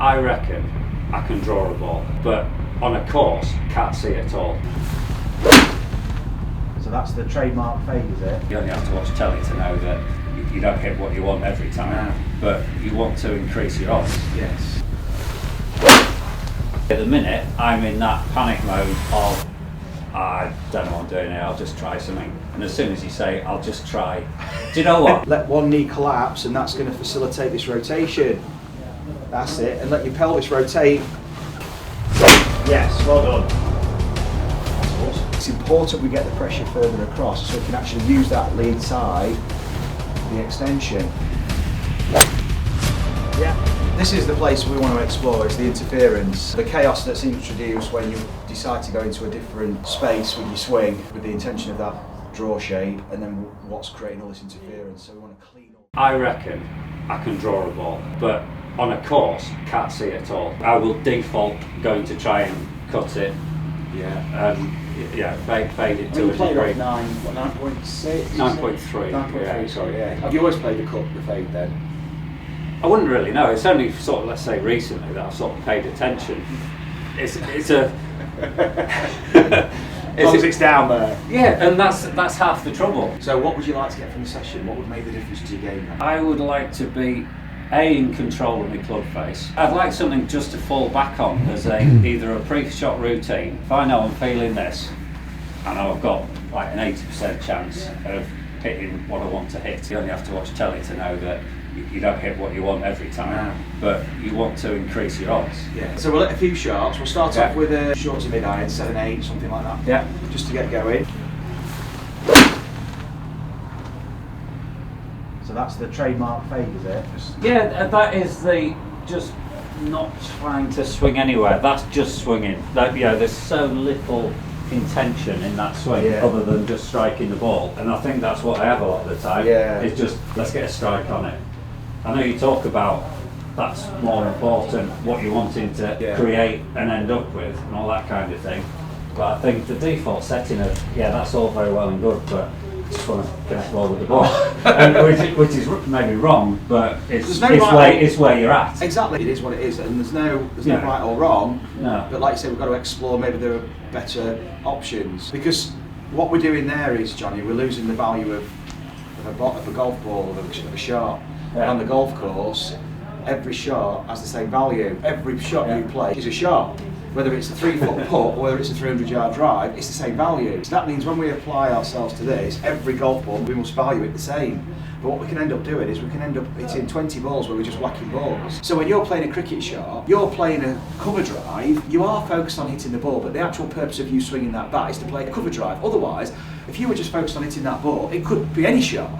I reckon I can draw a ball, but on a course, can't see it at all. So that's the trademark fade, is it? You only have to watch telly to know that you don't hit what you want every time, but you want to increase your odds. Yes. At the minute, I'm in that panic mode of, I don't know what I'm doing here, I'll just try something. And as soon as you say, I'll just try, do you know what? Let one knee collapse and that's going to facilitate this rotation. That's it. And let your pelvis rotate. Yes, well done. That's awesome. It's important we get the pressure further across so we can actually use that lead side, the extension. Yeah. This is the place we want to explore, is the interference, the chaos that's introduced when you decide to go into a different space with your swing with the intention of that draw shape, and then what's creating all this interference. So we want to clean up. I reckon I can draw a ball, but on a course, can't see it at all. I will default going to try and cut it. Fade it to a degree. 9.6? 9.3. Yeah, sorry, yeah. Have you always played the fade then? I wouldn't really know. It's only sort of, let's say, recently that I've sort of paid attention. It's a as long as it's down there. Yeah, and that's half the trouble. So what would you like to get from the session? What would make the difference to your game then? I would like to be in control of my club face. I'd like something just to fall back on as either a pre-shot routine. If I know I'm feeling this, I know I've got like an 80% chance of hitting what I want to hit. You only have to watch telly to know that you don't hit what you want every time, but you want to increase your odds. Yeah. So we'll hit a few shots. We'll start off with a short to mid-iron, 7-8, something like that. Yeah. Just to get going. So that's the trademark fade, is it? Yeah, that is the just not trying to swing anywhere. That's just swinging. There's so little intention in that swing other than just striking the ball, and I think that's what I have a lot of the time. It's just, let's get a strike on it. I know you talk about that's more important, what you're wanting to create and end up with and all that kind of thing, but I think the default setting of that's all very well and good, but I just want to connect well with the ball, which is maybe wrong, but it's where you're at. Exactly, it is what it is, and there's no right or wrong. No. But like you said, we've got to explore maybe there are better options, because what we're doing there is, Johnny, we're losing the value of a golf ball, of a shot. And on the golf course, every shot has the same value. Every shot you play is a shot. Whether it's a 3-foot putt or whether it's a 300-yard drive, it's the same value. So that means when we apply ourselves to this, every golf ball, we must value it the same. But what we can end up doing is we can end up hitting 20 balls where we're just whacking balls. So when you're playing a cricket shot, you're playing a cover drive, you are focused on hitting the ball, but the actual purpose of you swinging that bat is to play a cover drive. Otherwise, if you were just focused on hitting that ball, it could be any shot.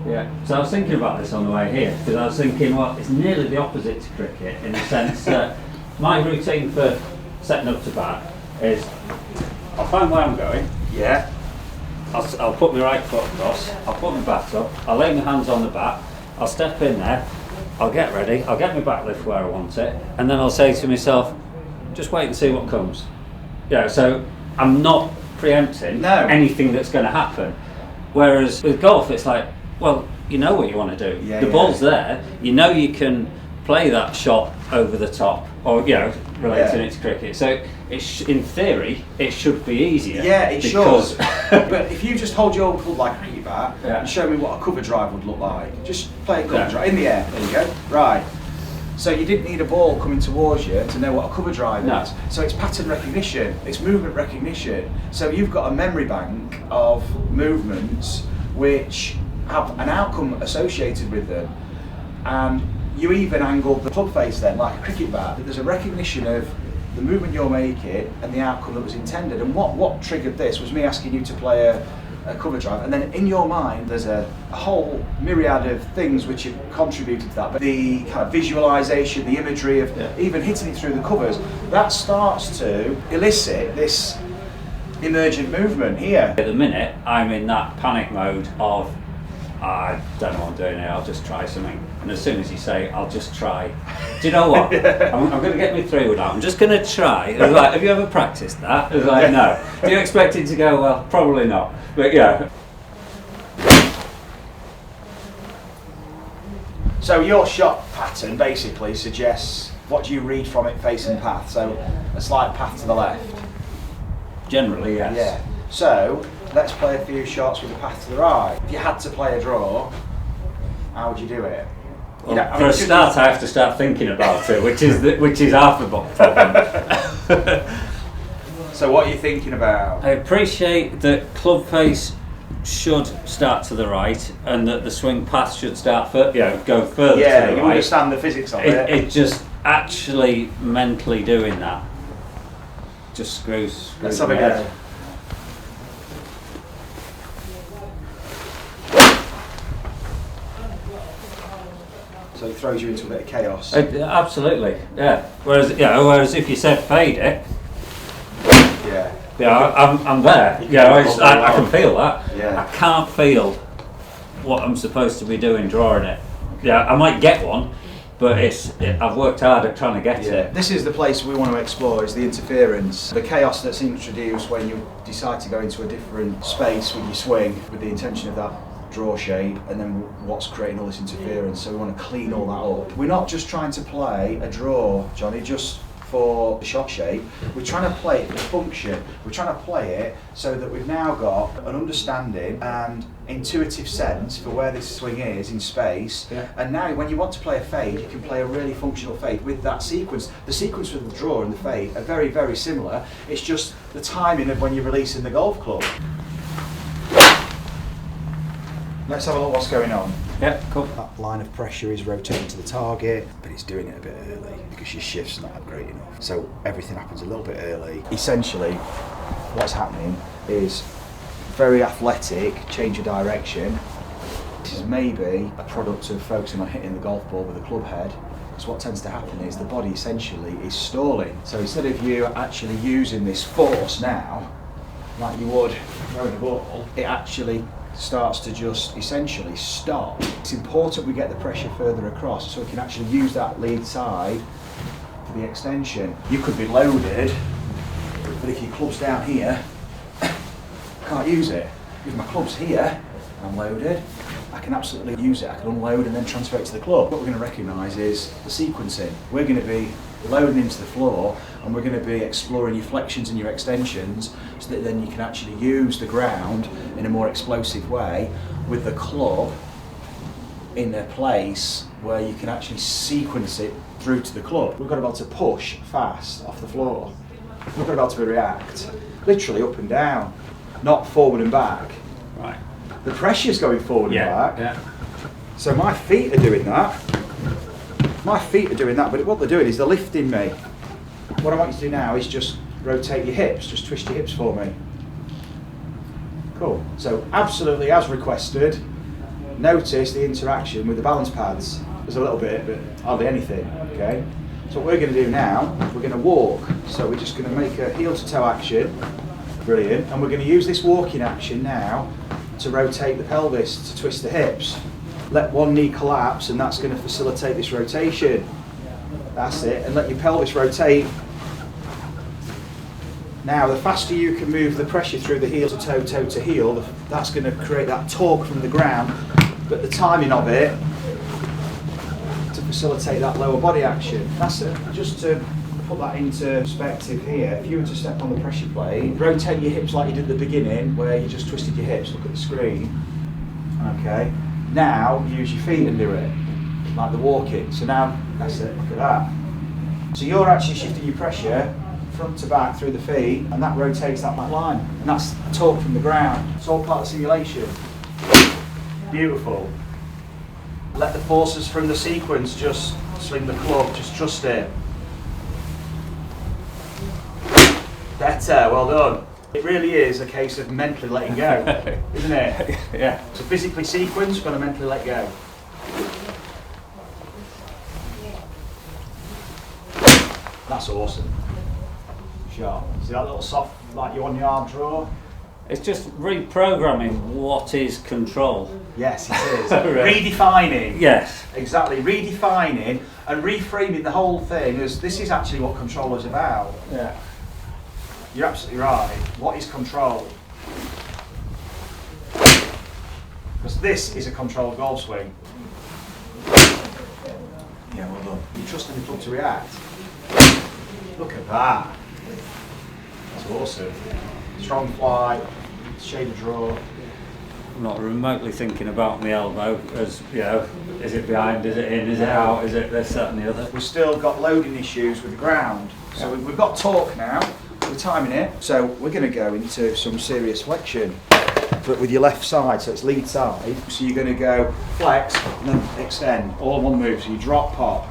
Yeah, so I was thinking about this on the way here, because I was thinking, well, it's nearly the opposite to cricket in the sense that my routine for setting up to bat is I'll find where I'm going. Yeah. I'll put my right foot across, I'll put my bat up, I'll lay my hands on the bat, I'll step in there, I'll get ready, I'll get my back lift where I want it, and then I'll say to myself, just wait and see what comes. Yeah, so I'm not preempting anything that's going to happen. Whereas with golf, it's like, well, you know what you want to do. The ball's there, you know you can play that shot over the top, or relating it to cricket. So in theory, it should be easier. Yeah, it should. But if you just hold your club like a cricket bat and show me what a cover drive would look like, just play a cover drive in the air. There you go. Right. So you didn't need a ball coming towards you to know what a cover drive is. So it's pattern recognition, it's movement recognition. So you've got a memory bank of movements which have an outcome associated with them, and you even angled the club face then like a cricket bat. There's a recognition of the movement you're making and the outcome that was intended. And what triggered this was me asking you to play a cover drive, and then in your mind there's a whole myriad of things which have contributed to that. But the kind of visualization, the imagery of even hitting it through the covers, that starts to elicit this emergent movement here. At the minute, I'm in that panic mode of, I don't know what I'm doing here, I'll just try something. And as soon as you say, I'll just try, do you know what? I'm going to get me through with that. I'm just going to try. It was like, have you ever practiced that? It was like, no. Do you expect it to go well? Probably not. But yeah. So your shot pattern basically suggests what do you read from it facing path? So a slight path to the left. Generally, yes. Yeah. So let's play a few shots with the path to the right. If you had to play a draw, how would you do it? Well, for a start, I have to start thinking about it, which is half the problem. So what are you thinking about? I appreciate that club face should start to the right, and that the swing path should start go further to the right. Yeah, you understand the physics of it. It just actually mentally doing that just screws. Let's have a go. So it throws you into a bit of chaos. Absolutely, yeah. Whereas if you said fade it, I'm there. I can feel that. Yeah. I can't feel what I'm supposed to be doing drawing it. Yeah, I might get one, but I've worked hard at trying to get it. This is the place we want to explore, is the interference, the chaos that's introduced when you decide to go into a different space with your swing with the intention of that draw shape, and then what's creating all this interference. So we want to clean all that up. We're not just trying to play a draw, Johnny, just for the shot shape. We're trying to play it for function. We're trying to play it so that we've now got an understanding and intuitive sense for where this swing is in space. Yeah. And now when you want to play a fade, you can play a really functional fade with that sequence. The sequence with the draw and the fade are very, very similar. It's just the timing of when you're releasing the golf club. Let's have a look what's going on. Yeah, cool. That line of pressure is rotating to the target, but it's doing it a bit early because your shift's not great enough. So everything happens a little bit early. Essentially, what's happening is very athletic, change of direction. This is maybe a product of focusing on hitting the golf ball with a club head. Because what tends to happen is the body essentially is stalling. So instead of you actually using this force now, like you would throwing a ball, it actually starts to just essentially stop. It's important we get the pressure further across so we can actually use that lead side for the extension. You could be loaded, but if your club's down here, I can't use it. If my club's here, I'm loaded, I can absolutely use it. I can unload and then transfer it to the club. What we're going to recognise is the sequencing. We're going to be loading into the floor, and we're going to be exploring your flexions and your extensions so that then you can actually use the ground in a more explosive way with the club in a place where you can actually sequence it through to the club. We've got to be able to push fast off the floor. We've got to be able to react literally up and down, not forward and back. Right. The pressure's going forward and back. Yeah. So my feet are doing that. My feet are doing that, but what they're doing is they're lifting me. What I want you to do now is just rotate your hips, just twist your hips for me. Cool. So absolutely as requested, notice the interaction with the balance pads. There's a little bit, but hardly anything, okay? So what we're going to do now, we're going to walk. So we're just going to make a heel to toe action. Brilliant. And we're going to use this walking action now to rotate the pelvis, to twist the hips. Let one knee collapse, and that's going to facilitate this rotation. That's it, and let your pelvis rotate. Now, the faster you can move the pressure through the heel to toe, toe to heel, that's going to create that torque from the ground, but the timing of it to facilitate that lower body action. That's it. Just to put that into perspective here, if you were to step on the pressure plate, rotate your hips like you did at the beginning, where you just twisted your hips, look at the screen. Okay. Now use your feet and do it, like the walking. So now, that's it, look at that. So you're actually shifting your pressure front to back through the feet, and that rotates that back line. And that's torque from the ground. It's all part of the simulation. Beautiful. Let the forces from the sequence just swing the club, just trust it. Better, well done. It really is a case of mentally letting go, isn't it? Yeah. So physically sequence, we've got to mentally let go. That's awesome. Sharp. See that little soft, like you on your arm draw? It's just reprogramming what is control. Yes, it is. Redefining. Yes. Exactly. Redefining and reframing the whole thing as this is actually what control is about. Yeah. You're absolutely right. What is control? Because this is a controlled golf swing. Yeah, well done. done. You're trusting the club to react. Look at that. That's awesome. Strong flight, shade of draw. I'm not remotely thinking about my elbow as, you know, is it behind, is it in, is it out, is it this, that and the other. We've still got loading issues with the ground. So we've got torque now, we're timing it. So we're going to go into some serious flexion, but with your left side, so it's lead side. So you're going to go flex and then extend, all in one move. So you drop, pop.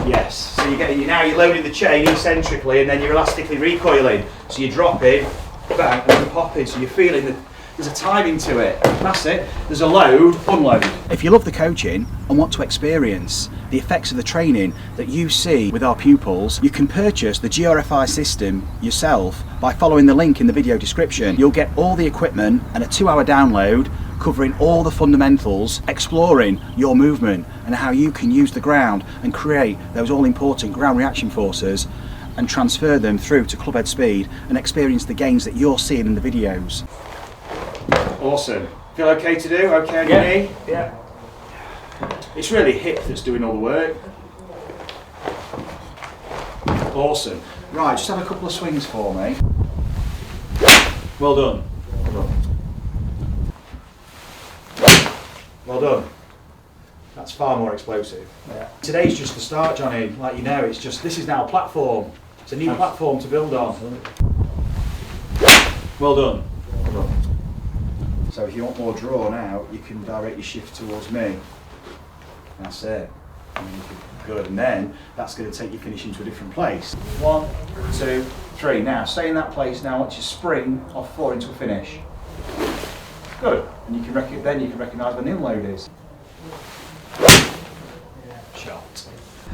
Yes, so you're loading the chain eccentrically and then you're elastically recoiling. So you're dropping, bang, and then popping. So you're feeling that there's a timing to it. That's it. There's a load, unload. If you love the coaching and want to experience the effects of the training that you see with our pupils, you can purchase the GRFi system yourself by following the link in the video description. You'll get all the equipment and a 2-hour download covering all the fundamentals, exploring your movement and how you can use the ground and create those all-important ground reaction forces and transfer them through to clubhead speed and experience the gains that you're seeing in the videos. Awesome. Feel okay to do? Okay on your knee? Yeah. It's really hip that's doing all the work. Awesome. Right, just have a couple of swings for me. Well done. Well done. Well done. That's far more explosive. Yeah. Today's just the start, Johnny. Like you know, it's just, this is now a platform. It's a new platform to build on. Well done. Well done. So if you want more draw now, you can direct your shift towards me. That's it. Good, and then that's going to take your finish into a different place. 1, 2, 3. Now stay in that place. Now once you spring off 4 into a finish. Good, and you can then you can recognise when the unload is. Shot.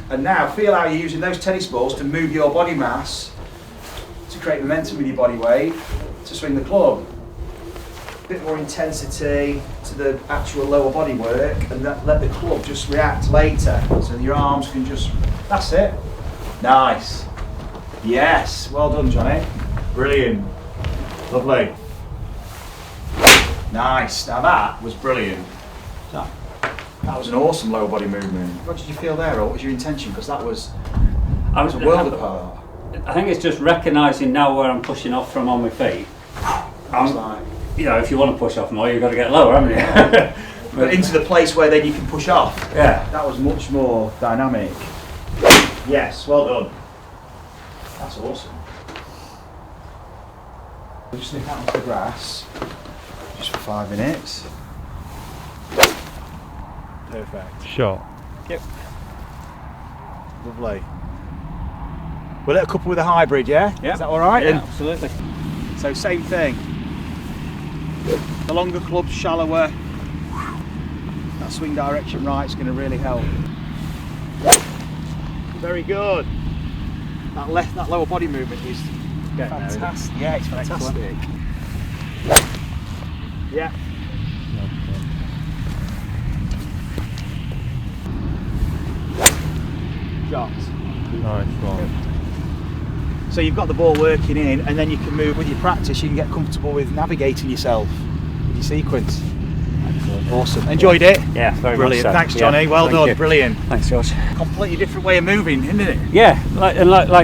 And now feel how you're using those tennis balls to move your body mass to create momentum with your body weight to swing the club. A bit more intensity to the actual lower body work, and let the club just react later. So your arms can just, that's it. Nice. Yes, well done, Johnny. Brilliant. Lovely. Nice. Now that was brilliant. That was an awesome lower body movement. What did you feel there, or what was your intention? Because that was a world apart. I think it's just recognising now where I'm pushing off from on my feet. You know, if you want to push off more, you've got to get lower, haven't you? But into the place where then you can push off. Yeah. That was much more dynamic. Yes, well done. That's awesome. We'll just nip out onto the grass, just for 5 minutes. Perfect. Shot. Yep. Lovely. We'll let a couple with a hybrid, yeah? Yeah. Is that alright? Yeah, absolutely. So same thing. The longer club, shallower. That swing direction right is going to really help. Very good. That lower body movement is fantastic. Yeah, it's fantastic. Yeah. Shots. Nice one. So you've got the ball working in, and then you can move with your practice. You can get comfortable with navigating yourself with your sequence. Excellent. Awesome. Enjoyed it? Yeah, very brilliant. much so. Thanks, Johnny. Yeah, well done. You. Brilliant. Thanks, George. Completely different way of moving, isn't it? Yeah, like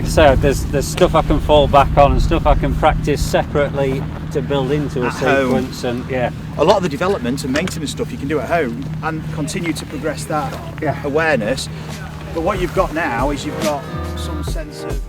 I said, there's stuff I can fall back on and stuff I can practice separately to build into a sequence, and yeah. A lot of the development and maintenance stuff you can do at home and continue to progress that awareness. But what you've got now is you've got some sense of